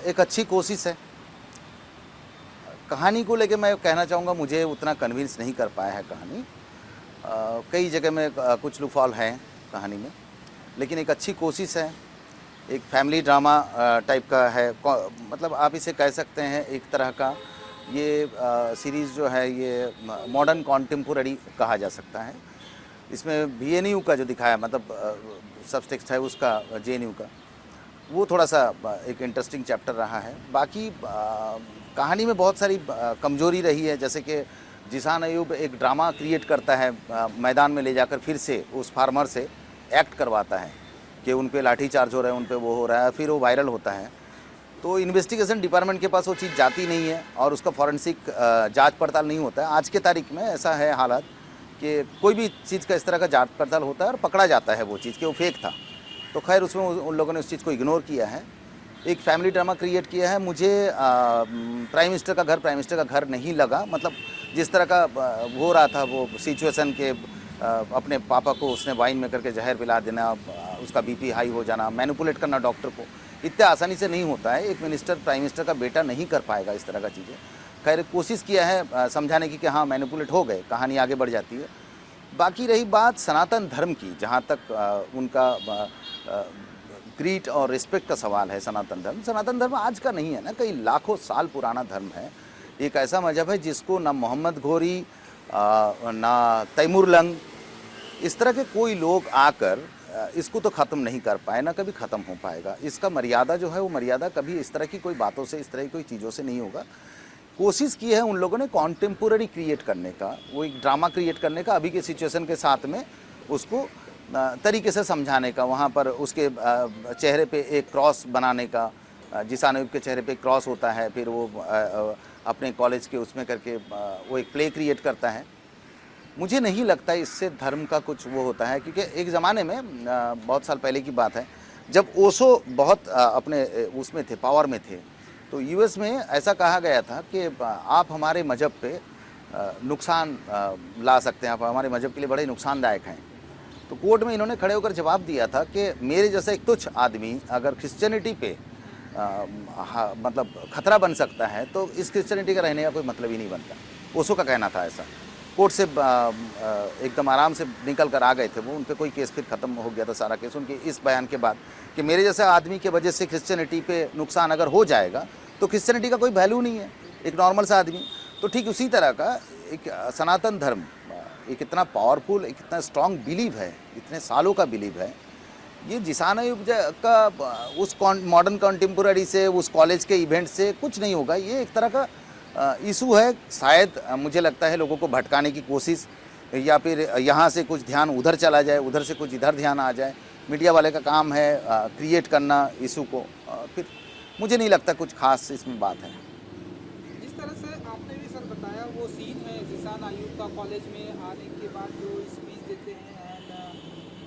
एक अच्छी कोशिश है। कहानी को लेके मैं कहना चाहूँगा, मुझे उतना कन्विंस नहीं कर पाया है कहानी। कई जगह में कुछ लूपहॉल हैं कहानी में, लेकिन एक अच्छी कोशिश है। एक फैमिली ड्रामा टाइप का है, मतलब आप इसे कह सकते हैं एक तरह का। ये सीरीज़ जो है ये मॉडर्न कॉन्टेम्पोररी कहा जा सकता है। इसमें VNU का जो दिखाया, मतलब सबटेक्स्ट है उसका JNU का, वो थोड़ा सा एक इंटरेस्टिंग चैप्टर रहा है। बाकी कहानी में बहुत सारी कमजोरी रही है, जैसे कि जिसान अयूब एक ड्रामा क्रिएट करता है, मैदान में ले जाकर फिर से उस फार्मर से एक्ट करवाता है कि उन पे लाठी चार्ज हो रहा है, उन पे वो हो रहा है, फिर वो वायरल होता है। तो इन्वेस्टिगेशन डिपार्टमेंट के पास वो चीज़ जाती नहीं है और उसका फॉरेंसिक जांच पड़ताल नहीं होता है। आज के तारीख में ऐसा है हालात कि कोई भी चीज़ का इस तरह का जांच पड़ताल होता है और पकड़ा जाता है वो चीज़ कि वो फेक था। तो खैर उसमें उन लोगों ने उस चीज़ को इग्नोर किया है, एक फैमिली ड्रामा क्रिएट किया है। मुझे प्राइम मिनिस्टर का घर नहीं लगा, मतलब जिस तरह का हो रहा था वो सिचुएशन के, अपने पापा को उसने वाइन में करके जहर पिला देना, उसका BP हाई हो जाना, मैनिपुलेट करना डॉक्टर को, इतने आसानी से नहीं होता है। एक प्राइम मिनिस्टर का बेटा नहीं कर पाएगा इस तरह का चीज़ें। खैर कोशिश किया है समझाने की कि हाँ मैनिपुलेट हो गए, कहानी आगे बढ़ जाती है। बाकी रही बात सनातन धर्म की, जहाँ तक उनका ग्रीड और रिस्पेक्ट का सवाल है। सनातन धर्म आज का नहीं है ना, कई लाखों साल पुराना धर्म है। एक ऐसा मजहब है जिसको ना मोहम्मद घोरी ना तैमूर लंग, इस तरह के कोई लोग आकर इसको तो ख़त्म नहीं कर पाए, ना कभी ख़त्म हो पाएगा। इसका मर्यादा जो है वो मर्यादा कभी इस तरह की कोई बातों से, इस तरह की कोई चीज़ों से नहीं होगा। कोशिश की है उन लोगों ने कॉन्टेम्पोररी क्रिएट करने का, वो एक ड्रामा क्रिएट करने का, अभी के सिचुएशन के साथ में उसको तरीके से समझाने का। वहाँ पर उसके चेहरे पे एक क्रॉस बनाने का, जिसान अयूब के चेहरे पे क्रॉस होता है, फिर वो अपने कॉलेज के उसमें करके वो एक प्ले क्रिएट करता है। मुझे नहीं लगता इससे धर्म का कुछ वो होता है, क्योंकि एक ज़माने में बहुत साल पहले की बात है, जब ओशो बहुत अपने उसमें थे, पावर में थे, तो US में ऐसा कहा गया था कि आप हमारे मज़हब पे नुकसान ला सकते हैं, आप हमारे मज़हब के लिए बड़े नुकसानदायक हैं। तो कोर्ट में इन्होंने खड़े होकर जवाब दिया था कि मेरे जैसा एक तुच्छ आदमी अगर क्रिश्चियनिटी पे मतलब खतरा बन सकता है, तो इस क्रिश्चियनिटी का रहने का कोई मतलब ही नहीं बनता। ओशो का कहना था ऐसा। कोर्ट से एकदम आराम से निकल कर आ गए थे वो, उन पर कोई केस फिर ख़त्म हो गया था सारा केस उनके इस बयान के बाद कि मेरे जैसे आदमी के वजह से क्रिश्चियनिटी पे नुकसान अगर हो जाएगा तो क्रिश्चियनिटी का कोई वैल्यू नहीं है, एक नॉर्मल सा आदमी। तो ठीक उसी तरह का एक सनातन धर्म, एक इतना पावरफुल, एक इतना स्ट्रॉन्ग बिलीव है, इतने सालों का बिलीव है। ये जिसान अयूब का उस मॉडर्न कंटेम्पोररी से, उस कॉलेज के इवेंट से कुछ नहीं होगा। ये एक तरह का इशू है, शायद मुझे लगता है लोगों को भटकाने की कोशिश, या फिर यहाँ से कुछ ध्यान उधर चला जाए, उधर से कुछ इधर ध्यान आ जाए। मीडिया वाले का काम है क्रिएट करना इशू को, फिर मुझे नहीं लगता कुछ खास इसमें बात है। जिस तरह से आपने भी सर बताया, वो सीन है जिसान अयूब का कॉलेज में आने के बाद जो स्पीच देते हैं एंड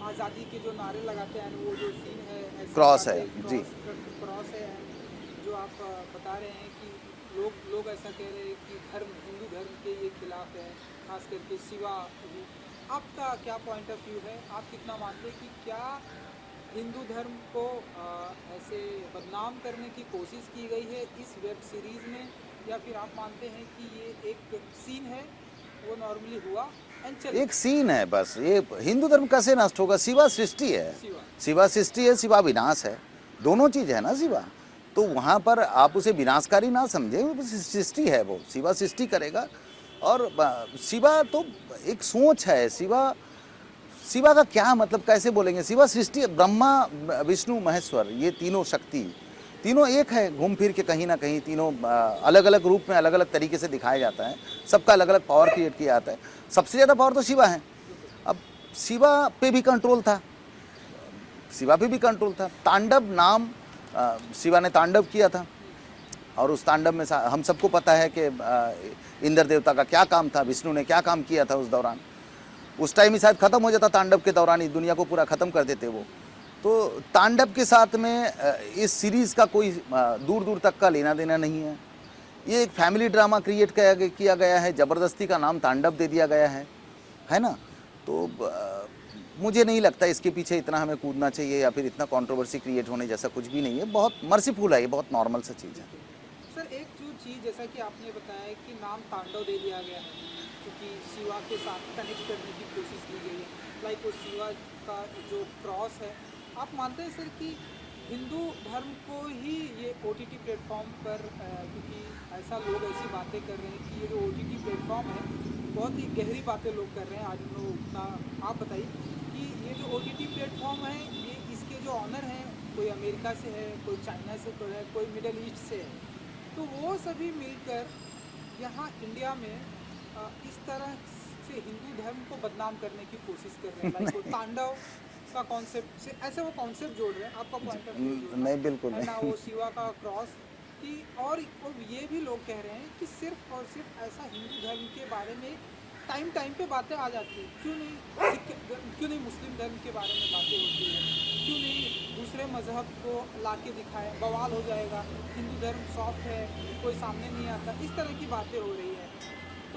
आज़ादी के जो नारे लगाते हैं, वो जो सीन है क्रॉस है जी, क्रॉस है, जो आप बता रहे हैं कि लोग ऐसा कह रहे हैं कि हिंदू धर्म के ये खिलाफ है, खास करके शिवा। आपका क्या पॉइंट ऑफ व्यू है? आप कितना मानते हैं कि क्या हिंदू धर्म को ऐसे बदनाम करने की कोशिश की गई है इस वेब सीरीज़ में, या फिर आप मानते हैं कि ये एक सीन है, वो नॉर्मली हुआ एंड चले? एक सीन है बस। ये हिंदू धर्म कैसे नष्ट होगा? शिवा सृष्टि है, शिवा सृष्टि है, शिवा विनाश है, दोनों चीज़ है ना शिवा। तो वहाँ पर आप उसे विनाशकारी ना समझे, वो सृष्टि है, वो शिवा सृष्टि करेगा। और शिवा तो एक सोच है। शिवा का क्या मतलब, कैसे बोलेंगे? शिवा सृष्टि, ब्रह्मा विष्णु महेश्वर, ये तीनों शक्ति, तीनों एक है, घूम फिर के कहीं ना कहीं तीनों अलग अलग रूप में अलग अलग तरीके से दिखाया जाता है, सबका अलग अलग पावर क्रिएट किया जाता है। सबसे ज़्यादा पावर तो शिवा है। अब शिवा पे भी कंट्रोल था, तांडव नाम शिवा ने तांडव किया था, और उस तांडव में हम सबको पता है कि इंद्र देवता का क्या काम था, विष्णु ने क्या काम किया था उस दौरान। उस टाइम ही शायद ख़त्म हो जाता, तांडव के दौरान इस दुनिया को पूरा ख़त्म कर देते वो। तो तांडव के साथ में इस सीरीज़ का कोई दूर दूर तक का लेना देना नहीं है। ये एक फैमिली ड्रामा क्रिएट किया गया है, ज़बरदस्ती का नाम तांडव दे दिया गया है ना। तो मुझे नहीं लगता इसके पीछे इतना हमें कूदना चाहिए या फिर इतना कंट्रोवर्सी क्रिएट होने जैसा कुछ भी नहीं है। बहुत मर्सीफुल है, ये बहुत नॉर्मल सा चीज़ है। सर एक जो चीज़ जैसा कि आपने बताया कि नाम तांडव दे दिया गया है क्योंकि शिवा के साथ कनेक्ट करने की कोशिश की गई है, लाइक वो शिवा का जो क्रॉस है, आप मानते हैं सर कि हिंदू धर्म को ही ये OTT प्लेटफॉर्म पर क्योंकि ऐसा लोग ऐसी बातें कर रहे हैं कि ये जो OTT प्लेटफॉर्म है बहुत ही गहरी बातें लोग कर रहे हैं आज हम लोग का, आप बताइए कि ये जो OTT प्लेटफॉर्म है ये इसके जो ऑनर हैं कोई अमेरिका से है, कोई चाइना से तो है, कोई मिडल ईस्ट से है, तो वो सभी मिलकर यहाँ इंडिया में इस तरह से हिंदू धर्म को बदनाम करने की कोशिश कर रहे हैं, लाइक वो तांडव का कॉन्सेप्ट से ऐसे वो कॉन्सेप्ट जोड़ रहे हैं, आपका पॉइंट ऑफ व्यू नहीं, बिल्कुल है ना, नहीं। वो शिवा का क्रॉस कि और ये भी लोग कह रहे हैं कि सिर्फ और सिर्फ ऐसा हिंदू धर्म के बारे में टाइम पे बातें आ जाती है, क्यों नहीं मुस्लिम धर्म के बारे में बातें होती है, क्यों नहीं दूसरे मजहब को ला के दिखाए, बवाल हो जाएगा, हिंदू धर्म सॉफ्ट है, कोई सामने नहीं आता, इस तरह की बातें हो रही है।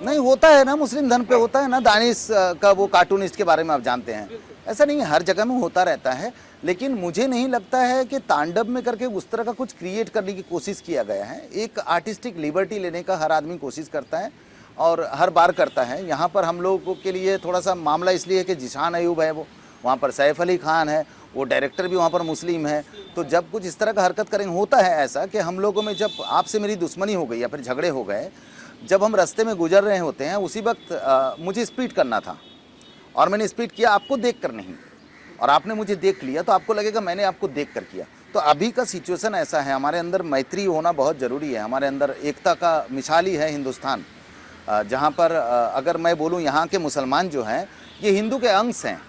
नहीं होता है ना, मुस्लिम धर्म पे होता है ना, दानिश का वो कार्टूनिस्ट के बारे में आप जानते हैं, ऐसा नहीं है, हर जगह में होता रहता है। लेकिन मुझे नहीं लगता है कि तांडव में करके उस तरह का कुछ क्रिएट करने की कोशिश किया गया है। एक आर्टिस्टिक लिबर्टी लेने का हर आदमी कोशिश करता है और हर बार करता है। यहाँ पर हम लोगों के लिए थोड़ा सा मामला इसलिए है कि जिशान अयूब है, वो वहाँ पर सैफ अली खान है, वो डायरेक्टर भी वहाँ पर मुस्लिम है। तो जब कुछ इस तरह का हरकत करेंगे, होता है ऐसा कि हम लोगों में जब आपसे मेरी दुश्मनी हो गई या फिर झगड़े हो गए, जब हम रास्ते में गुजर रहे होते हैं उसी वक्त मुझे स्पीड करना था और मैंने स्पीड किया आपको देख कर नहीं, और आपने मुझे देख लिया तो आपको लगेगा मैंने आपको देख कर किया। तो अभी का सिचुएशन ऐसा है, हमारे अंदर मैत्री होना बहुत ज़रूरी है, हमारे अंदर एकता का मिसाल ही है हिंदुस्तान, जहाँ पर अगर मैं बोलूँ यहाँ के मुसलमान जो हैं ये हिंदू के अंश हैं,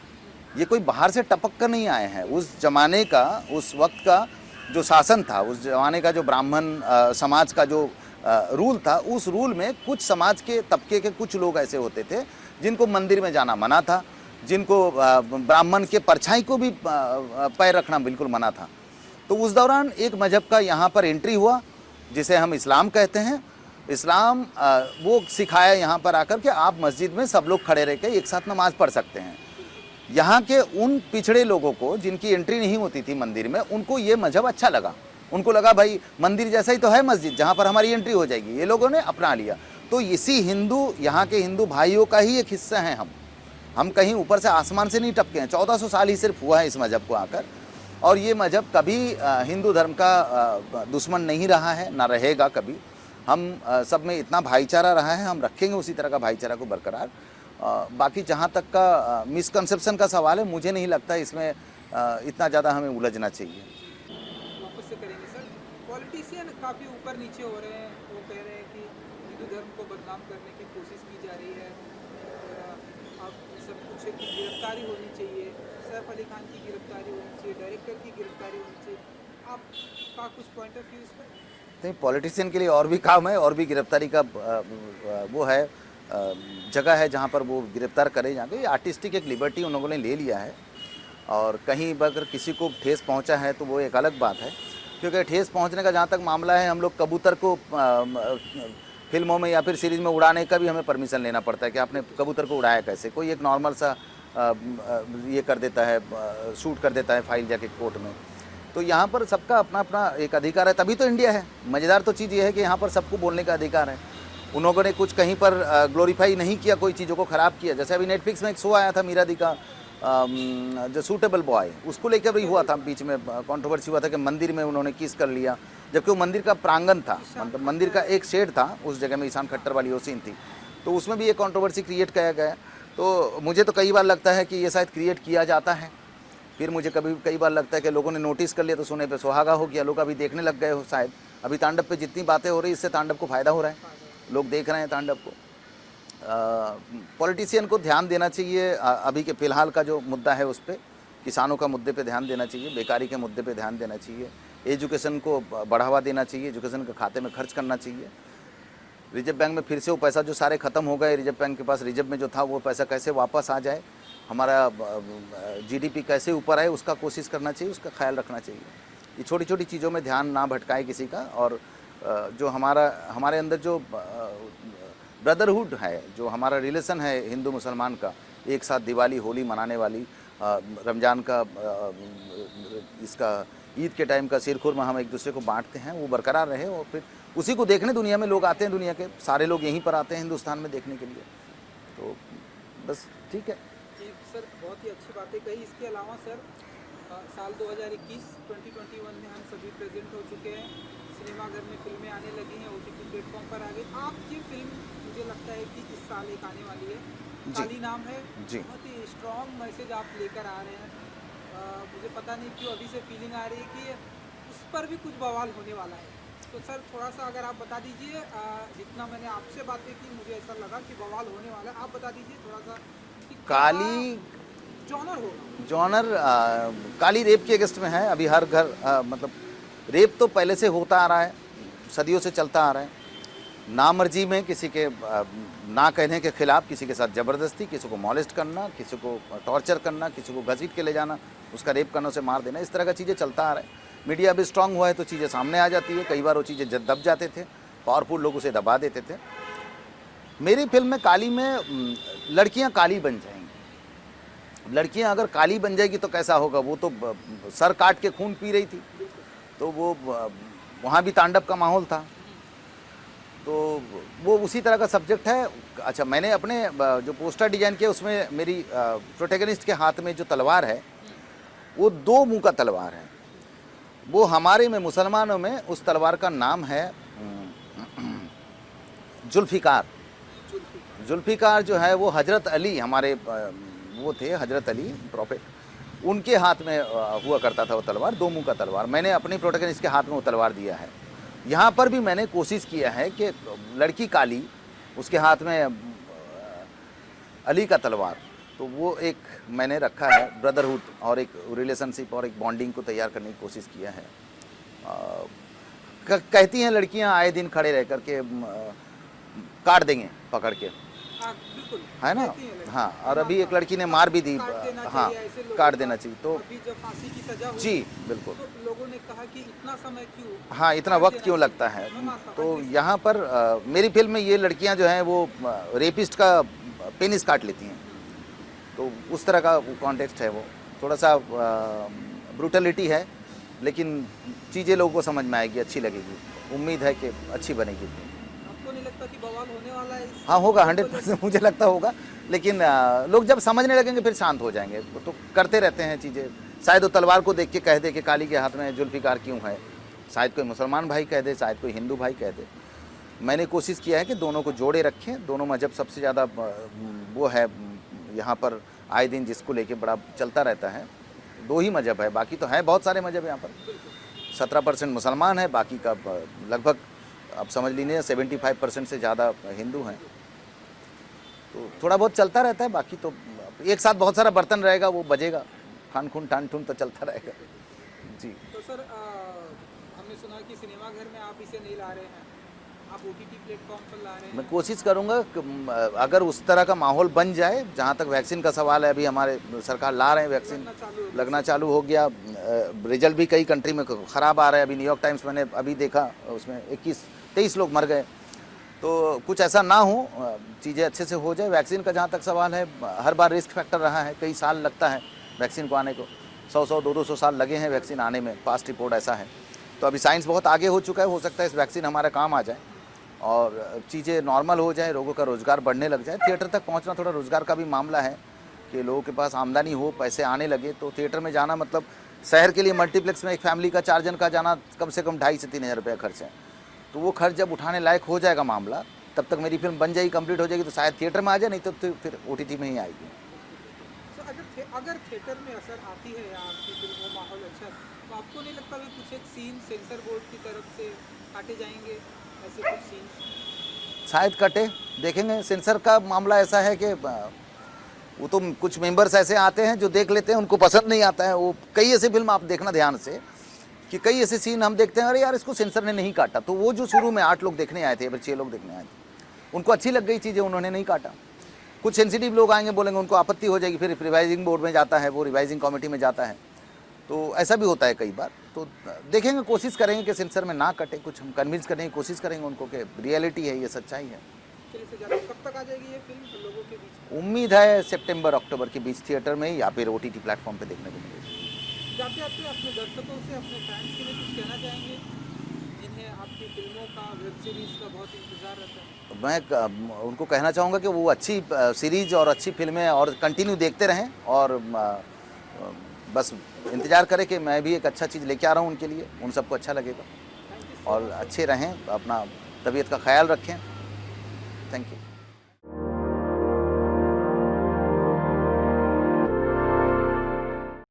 ये कोई बाहर से टपक कर नहीं आए हैं। उस ज़माने का, उस वक्त का जो शासन था, उस ज़माने का जो ब्राह्मण समाज का जो रूल था, उस रूल में कुछ समाज के तबके के कुछ लोग ऐसे होते थे जिनको मंदिर में जाना मना था, जिनको ब्राह्मण के परछाई को भी पैर रखना बिल्कुल मना था। तो उस दौरान एक मजहब का यहाँ पर एंट्री हुआ जिसे हम इस्लाम कहते हैं। इस्लाम वो सिखाया यहाँ पर आकर के आप मस्जिद में सब लोग खड़े रह के एक साथ नमाज़ पढ़ सकते हैं। यहाँ के उन पिछड़े लोगों को जिनकी एंट्री नहीं होती थी मंदिर में, उनको ये मजहब अच्छा लगा। उनको लगा भाई मंदिर जैसा ही तो है मस्जिद, जहाँ पर हमारी एंट्री हो जाएगी, ये लोगों ने अपना लिया। तो इसी हिंदू, यहाँ के हिंदू भाइयों का ही एक हिस्सा हैं हम कहीं ऊपर से आसमान से नहीं टपके हैं। 1400 साल ही सिर्फ हुआ है इस मज़हब को आकर, और ये मज़हब कभी हिंदू धर्म का दुश्मन नहीं रहा है, ना रहेगा कभी। हम सब में इतना भाईचारा रहा है, हम रखेंगे उसी तरह का भाईचारा को बरकरार। बाकी जहाँ तक का मिसकंसेप्शन का सवाल है, मुझे नहीं लगता इसमें इतना ज़्यादा हमें उलझना चाहिए। वापस से करेंगे सर, पॉलिटिशियन काफ़ी ऊपर नीचे हो रहे हैं, वो कह रहे हैं कि हिंदू धर्म को बदनाम करने की कोशिश की जा रही है और अब सब कुछ की गिरफ्तारी होनी चाहिए, सैफ अली खान की गिरफ्तारी होनी चाहिए, डायरेक्टर की गिरफ्तारी होनी चाहिए। आपका कुछ पॉइंट ऑफ व्यू इस पर? नहीं, पॉलिटिशियन के लिए और भी काम है, और भी गिरफ्तारी का वो है, जगह है जहाँ पर वो गिरफ्तार करे जाएंगे। आर्टिस्टिक एक लिबर्टी उन लोगों ने ले लिया है, और कहीं अगर किसी को ठेस पहुँचा है तो वो एक अलग बात है, क्योंकि ठेस पहुँचने का जहाँ तक मामला है, हम लोग कबूतर को फिल्मों में या फिर सीरीज़ में उड़ाने का भी हमें परमिशन लेना पड़ता है कि आपने कबूतर को उड़ाया कैसे। कोई एक नॉर्मल सा ये कर देता है, शूट कर देता है फाइल जाके कोर्ट में। तो यहाँ पर सबका अपना अपना एक अधिकार है, तभी तो इंडिया है। मज़ेदार तो चीज़ ये है कि यहाँ पर सबको बोलने का अधिकार है। उन लोगों ने कुछ कहीं पर ग्लोरीफाई नहीं किया, कोई चीज़ों को ख़राब किया। जैसे अभी नेटफ्लिक्स में एक शो आया था मीरा दी का, द सूटेबल बॉय, उसको लेकर भी हुआ था, बीच में कंट्रोवर्सी हुआ था कि मंदिर में उन्होंने किस कर लिया, जबकि वो मंदिर का प्रांगण था, मतलब मंदिर का एक शेड था उस जगह में, ईशान खट्टर वाली वो सीन थी। तो उसमें भी एक कंट्रोवर्सी क्रिएट किया गया। तो मुझे तो कई बार लगता है कि ये शायद क्रिएट किया जाता है, फिर मुझे कई बार लगता है कि लोगों ने नोटिस कर लिया तो सोने पे सुहागा हो गया, लोग अभी देखने लग गए हो शायद। अभी तांडव पे जितनी बातें हो रही, इससे तांडव को फ़ायदा हो रहा है, लोग देख रहे हैं तांडव को। पॉलिटिशियन को ध्यान देना चाहिए अभी के फ़िलहाल का जो मुद्दा है उस पर, किसानों का मुद्दे पे ध्यान देना चाहिए, बेकारी के मुद्दे पे ध्यान देना चाहिए, एजुकेशन को बढ़ावा देना चाहिए, एजुकेशन के खाते में खर्च करना चाहिए। रिजर्व बैंक में फिर से वो पैसा जो सारे ख़त्म हो गए, रिजर्व बैंक के पास रिजर्व में जो था वो पैसा कैसे वापस आ जाए, हमारा जीडीपी कैसे ऊपर आए, उसका कोशिश करना चाहिए, उसका ख्याल रखना चाहिए। ये छोटी छोटी चीज़ों में ध्यान ना भटकाए किसी का, और जो हमारे अंदर जो ब्रदरहुड है, जो हमारा रिलेशन है हिंदू मुसलमान का, एक साथ दिवाली होली मनाने वाली, रमज़ान का इसका ईद के टाइम का शिरखुरमा हम एक दूसरे को बांटते हैं, वो बरकरार रहे। और फिर उसी को देखने दुनिया में लोग आते हैं, दुनिया के सारे लोग यहीं पर आते हैं हिंदुस्तान में देखने के लिए। तो बस ठीक है जी सर, बहुत ही अच्छी बातें कही। इसके अलावा सर साल 2021 में हम सभी प्रेजेंट हो चुके हैं, सिनेमाघर में फिल्में आने लगी हैं, OTT प्लेटफॉर्म पर आ गई। आपकी फिल्म मुझे लगता है कि इस साल एक आने वाली है, काली नाम है जी। बहुत ही स्ट्रॉन्ग मैसेज आप लेकर आ रहे हैं। मुझे पता नहीं क्यों अभी से फीलिंग आ रही है कि उस पर भी कुछ बवाल होने वाला है। तो सर थोड़ा सा अगर आप बता दीजिए, जितना मैंने आपसे बातें की मुझे ऐसा लगा कि बवाल होने वाला है, आप बता दीजिए थोड़ा सा कि काली जॉनर होगा। जॉनर काली रेप के अगेंस्ट में है। अभी हर घर मतलब रेप तो पहले से होता आ रहा है, सदियों से चलता आ रहा है। नामर्जी में किसी के ना कहने के खिलाफ किसी के साथ ज़बरदस्ती, किसी को मॉलेस्ट करना, किसी को टॉर्चर करना, किसी को घसीट के ले जाना, उसका रेप करना, उसे मार देना, इस तरह का चीज़ें चलता आ रहा है। मीडिया अभी स्ट्रांग हुआ है तो चीज़ें सामने आ जाती है। कई बार वो चीज़ें दब जाते थे, पावरफुल लोग उसे दबा देते थे। मेरी फिल्म में काली में लड़कियाँ काली बन जाएंगी। लड़कियाँ अगर काली बन जाएगी तो कैसा होगा? वो तो सर काट के खून पी रही थी, तो वो वहाँ भी तांडव का माहौल था। तो वो उसी तरह का सब्जेक्ट है। अच्छा, मैंने अपने जो पोस्टर डिजाइन किया उसमें मेरी प्रोटैगनिस्ट के हाथ में जो तलवार है वो 2 मुंह का तलवार है। वो हमारे में मुसलमानों में उस तलवार का नाम है जुल्फ़िकार। जुल्फ़िकार जो है वो हज़रत अली, हमारे वो थे हज़रत अली प्रॉफिट, उनके हाथ में हुआ करता था वो तलवार, 2 मुंह का तलवार। मैंने अपनी प्रोटैगनिस्ट के हाथ में वो तलवार दिया है। यहाँ पर भी मैंने कोशिश किया है कि लड़की काली, उसके हाथ में अली का तलवार, तो वो एक मैंने रखा है ब्रदरहुड और एक रिलेशनशिप और एक बॉन्डिंग को तैयार करने की कोशिश किया है। कहती हैं लड़कियां आए दिन खड़े रह करके काट देंगे पकड़ के, बिल्कुल है ना? हाँ, और अभी एक लड़की ने मार भी दी। हाँ, काट देना चाहिए। तो अभी जब फांसी की सजा हुई, जी बिल्कुल, तो लोगों ने कहा कि इतना समय क्यों, हाँ, इतना वक्त क्यों लगता है? तो यहाँ पर मेरी फिल्म में ये लड़कियाँ जो हैं वो रेपिस्ट का पेनिस काट लेती हैं, तो उस तरह का कॉन्टेक्स्ट है। वो थोड़ा सा ब्रूटलिटी है, लेकिन चीज़ें लोगों को समझ में आएगी, अच्छी लगेगी। उम्मीद है कि अच्छी बनेगी। आपको नहीं लगता कि बवाल होने वाला है? हाँ, होगा, 100% मुझे लगता होगा, लेकिन लोग जब समझने लगेंगे फिर शांत हो जाएंगे। तो करते रहते हैं चीज़ें। शायद वो तलवार को देख के कह दे कि काली के हाथ में जुल्फ़िकार क्यों है, शायद कोई मुसलमान भाई कह दे, शायद कोई हिंदू भाई कह दे। मैंने कोशिश किया है कि दोनों को जोड़े रखें। दोनों मज़हब सबसे ज़्यादा वो है यहाँ पर, आए दिन जिसको लेके बड़ा चलता रहता है। 2 ही मज़हब है, बाकी तो हैं बहुत सारे मज़हब यहाँ पर। 17% मुसलमान है, बाकी का लगभग आप समझ लीजिए 75% से ज़्यादा हिंदू हैं। तो थोड़ा बहुत चलता रहता है, बाकी तो एक साथ बहुत सारा बर्तन रहेगा, वो बजेगा, खान खून टान ठून तो चलता रहेगा। जी। तो सर हमने सुना कि सिनेमाघर में आप इसे नहीं ला रहे हैं, आप OTT प्लेटफॉर्म पर ला रहे हैं। मैं कोशिश करूंगा कि अगर उस तरह का माहौल बन जाए, जहां तक वैक्सीन का सवाल है, अभी हमारे सरकार ला रहे हैं वैक्सीन, लगना चालू हो गया। रिजल्ट भी कई कंट्री में ख़राब आ रहा है। अभी न्यूयॉर्क टाइम्स मैंने अभी देखा, उसमें 21-23 लोग मर गए। तो कुछ ऐसा ना हो, चीज़ें अच्छे से हो जाए। वैक्सीन का जहाँ तक सवाल है, हर बार रिस्क फैक्टर रहा है, कई साल लगता है वैक्सीन को आने को, 100-100, 200 साल लगे हैं वैक्सीन आने में, पास्ट रिपोर्ट ऐसा है। तो अभी साइंस बहुत आगे हो चुका है, हो सकता है इस वैक्सीन हमारा काम आ जाए और चीज़ें नॉर्मल हो जाए, लोगों का रोज़गार बढ़ने लग जाए। थिएटर तक पहुंचना थोड़ा रोज़गार का भी मामला है कि लोगों के पास आमदनी हो, पैसे आने लगे। तो थिएटर में जाना मतलब शहर के लिए मल्टीप्लेक्स में एक फैमिली का 4 जन का जाना कम से कम 2,500 से 3,000 रुपये खर्च है। तो वो खर्च जब उठाने लायक हो जाएगा मामला, तब तक मेरी फिल्म बन जाएगी, कंप्लीट हो जाएगी, तो शायद थिएटर में आ जाए, नहीं तो फिर OTT में ही आएगी। तो अगर थिएटर में असर आती है या आपकी फिल्म वो माहौल अच्छा है, तो आपको नहीं लगता कि कुछ एक सीन सेंसर बोर्ड की तरफ से काटे जाएंगे, ऐसे कुछ सीन शायद कटे, देखेंगे। सेंसर का मामला ऐसा है कि वो तो कुछ मेंबर्स ऐसे आते हैं जो देख लेते हैं, उनको पसंद नहीं आता है। वो कई ऐसी फिल्म आप देखना ध्यान से कि कई ऐसे सीन हम देखते हैं, अरे यार इसको सेंसर ने नहीं काटा। तो वो जो शुरू में 8 लोग देखने आए थे, फिर 6 लोग देखने आए थे, उनको अच्छी लग गई चीज़ें, उन्होंने नहीं काटा। कुछ सेंसिटिव लोग आएंगे, बोलेंगे, उनको आपत्ति हो जाएगी, फिर रिवाइजिंग बोर्ड में जाता है, वो रिवाइजिंग कमेटी में जाता है। तो ऐसा भी होता है कई बार। तो देखेंगे, कोशिश करेंगे कि सेंसर में ना कटे। कुछ हम कन्विंस करने की कोशिश करेंगे उनको कि रियलिटी है, ये सच्चाई है। चले से ज़्यादा। कब तक आ जाएगी ये फिल्म लोगों के बीच? उम्मीद है सितंबर अक्टूबर के बीच थिएटर में या फिर OTT प्लेटफॉर्म पे देखने को मिलेगी। जाते जाते अपने दर्शकों से, अपने फैंस के लिए कुछ कहना चाहेंगे जिन्हें आपकी फिल्मों का, वेब सीरीज़ का बहुत इंतज़ार रहता है? मैं उनको कहना चाहूँगा कि वो अच्छी सीरीज और अच्छी फिल्में और कंटिन्यू देखते रहें और बस इंतज़ार करें कि मैं भी एक अच्छा चीज़ लेके आ रहा हूँ उनके लिए, उन सबको अच्छा लगेगा थैंक यू सो और मच। अच्छे रहें, अपना तबीयत का ख्याल रखें। Thank you.